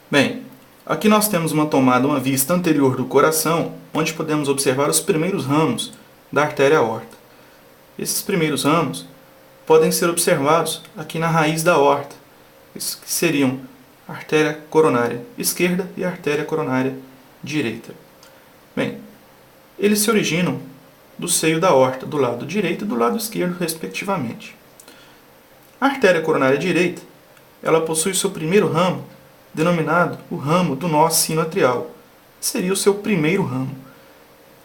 Bem, aqui nós temos uma vista anterior do coração, onde podemos observar os primeiros ramos da artéria aorta. Esses primeiros ramos podem ser observados aqui na raiz da aorta, que seriam a artéria coronária esquerda e a artéria coronária direita. Bem, eles se originam do seio da aorta, do lado direito e do lado esquerdo, respectivamente. A artéria coronária direita, ela possui seu primeiro ramo, denominado o ramo do nó sinoatrial. Seria o seu primeiro ramo.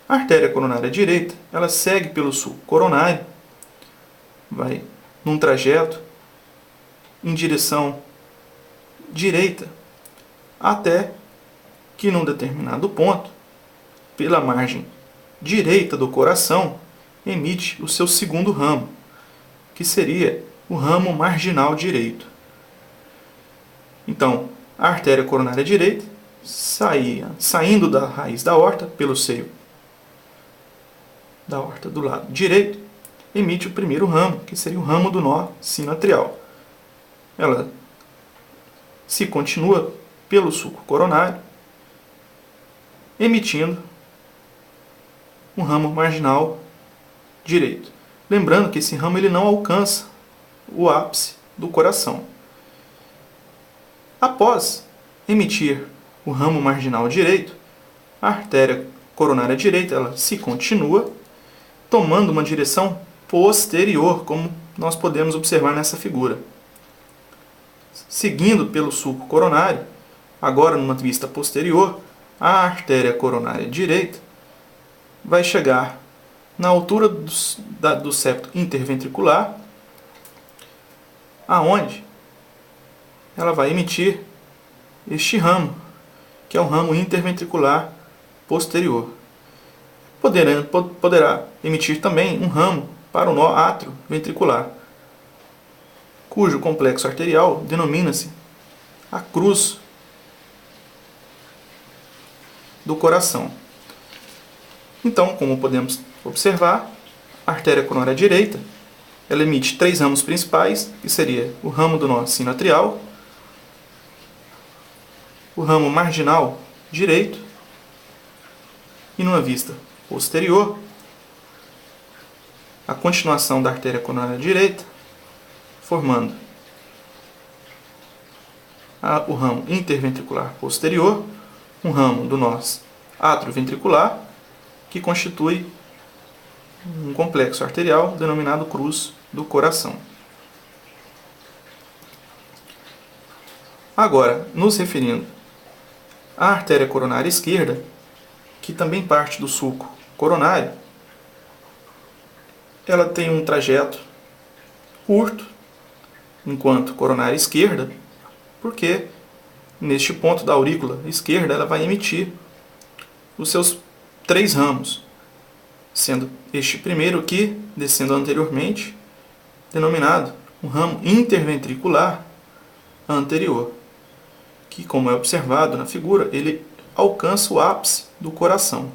A artéria coronária direita, ela segue pelo sulco coronário, vai num trajeto em direção direita, até que num determinado ponto, pela margem direita do coração, emite o seu segundo ramo, que seria o ramo marginal direito. Então, a artéria coronária direita, saindo da raiz da aorta, pelo seio da aorta do lado direito, emite o primeiro ramo, que seria o ramo do nó sinoatrial. Ela se continua pelo sulco coronário, emitindo um ramo marginal direito. Lembrando que esse ramo ele não alcança o ápice do coração. Após emitir o ramo marginal direito, a artéria coronária direita ela se continua, tomando uma direção posterior, como nós podemos observar nessa figura. Seguindo pelo sulco coronário, agora numa vista posterior, a artéria coronária direita vai chegar na altura do septo interventricular, aonde ela vai emitir este ramo, que é o ramo interventricular posterior. Poderá emitir também um ramo para o nó atrioventricular, cujo complexo arterial denomina-se a cruz do coração. Então, como podemos observar, a artéria coronária direita ela emite 3 ramos principais, que seria o ramo do nó sinoatrial, o ramo marginal direito e, numa vista posterior, a continuação da artéria coronária direita, formando o ramo interventricular posterior, um ramo do nó atrioventricular, que constitui um complexo arterial denominado cruz do coração. Agora, nos referindo à artéria coronária esquerda, que também parte do sulco coronário, ela tem um trajeto curto, enquanto coronária esquerda, porque neste ponto da aurícula esquerda ela vai emitir os seus 3 ramos, sendo este primeiro aqui, descendo anteriormente, denominado um ramo interventricular anterior, que, como é observado na figura, ele alcança o ápice do coração.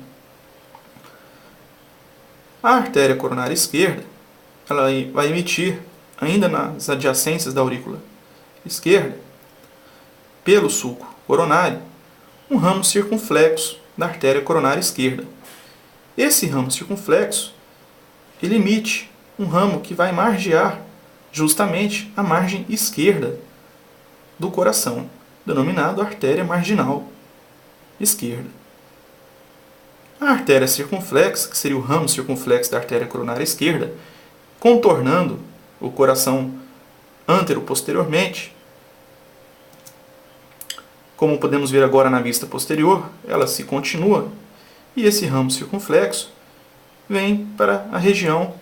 A artéria coronária esquerda ela vai emitir, ainda nas adjacências da aurícula esquerda, pelo sulco coronário, um ramo circunflexo da artéria coronária esquerda. Esse ramo circunflexo ele emite um ramo que vai margear justamente a margem esquerda do coração, denominado artéria marginal esquerda. A artéria circunflexa, que seria o ramo circunflexo da artéria coronária esquerda, contornando o coração antero-posteriormente, como podemos ver agora na vista posterior, ela se continua e esse ramo circunflexo vem para a região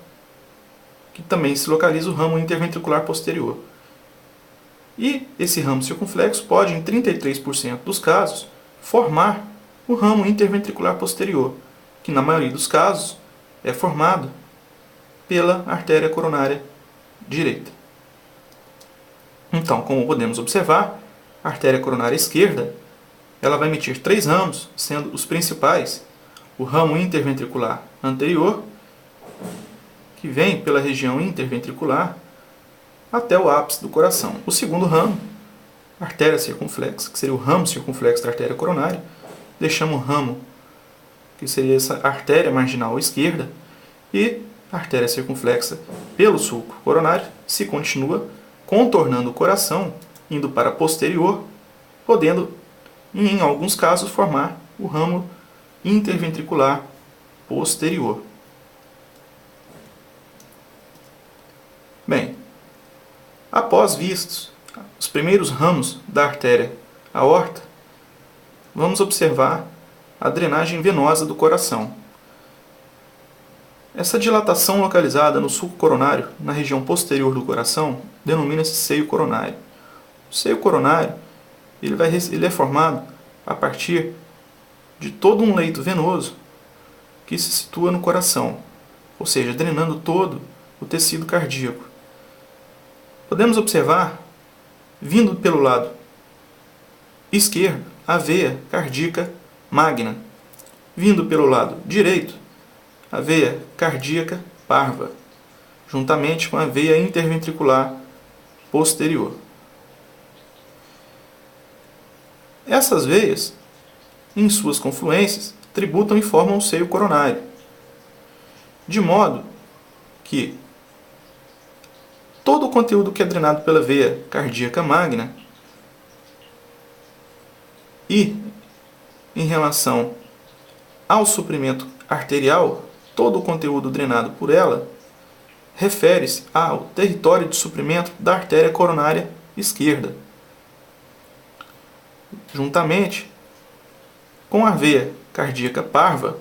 que também se localiza o ramo interventricular posterior. E esse ramo circunflexo pode, em 33% dos casos, formar o ramo interventricular posterior, que na maioria dos casos é formado pela artéria coronária direita. Então, como podemos observar, a artéria coronária esquerda ela vai emitir 3 ramos, sendo os principais o ramo interventricular anterior, que vem pela região interventricular até o ápice do coração. O segundo ramo artéria circunflexa, que seria o ramo circunflexo da artéria coronária, deixamos o ramo, que seria essa artéria marginal esquerda, e a artéria circunflexa pelo sulco coronário se continua contornando o coração, indo para posterior, podendo, em alguns casos, formar o ramo interventricular posterior. Bem, após vistos os primeiros ramos da artéria aorta, vamos observar a drenagem venosa do coração. Essa dilatação localizada no sulco coronário, na região posterior do coração, denomina-se seio coronário. O seio coronário ele é formado a partir de todo um leito venoso que se situa no coração, ou seja, drenando todo o tecido cardíaco. Podemos observar, vindo pelo lado esquerdo, a veia cardíaca magna. Vindo pelo lado direito, a veia cardíaca parva, juntamente com a veia interventricular posterior. Essas veias, em suas confluências, tributam e formam o seio coronário, de modo que todo o conteúdo que é drenado pela veia cardíaca magna e, em relação ao suprimento arterial, todo o conteúdo drenado por ela refere-se ao território de suprimento da artéria coronária esquerda, juntamente com a veia cardíaca parva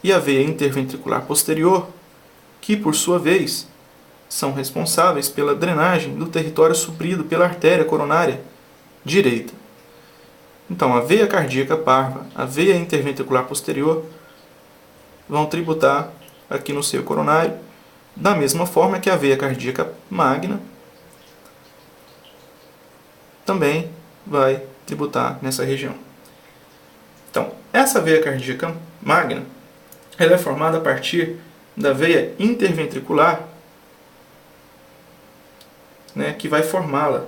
e a veia interventricular posterior, que, por sua vez, são responsáveis pela drenagem do território suprido pela artéria coronária direita. Então, a veia cardíaca parva, a veia interventricular posterior vão tributar aqui no seio coronário, da mesma forma que a veia cardíaca magna também vai tributar nessa região. Então, essa veia cardíaca magna, ela é formada a partir da veia interventricular, que vai formá-la.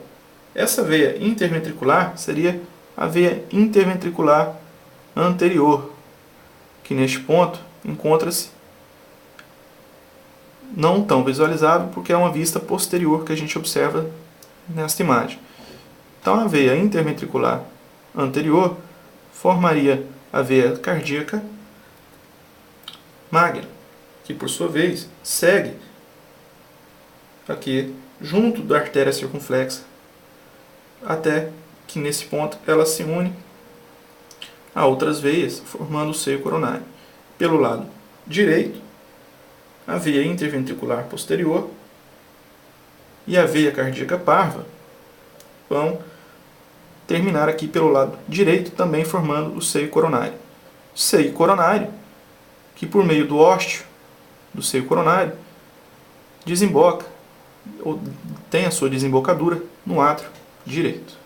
Essa veia interventricular seria a veia interventricular anterior, que neste ponto encontra-se não tão visualizável, porque é uma vista posterior que a gente observa nesta imagem. Então, a veia interventricular anterior formaria a veia cardíaca magna, que por sua vez segue aqui junto da artéria circunflexa, até que nesse ponto ela se une a outras veias, formando o seio coronário. Pelo lado direito, a veia interventricular posterior e a veia cardíaca parva vão terminar aqui pelo lado direito, também formando o seio coronário. Seio coronário, que por meio do ósteo do seio coronário desemboca, ou tem a sua desembocadura no átrio direito.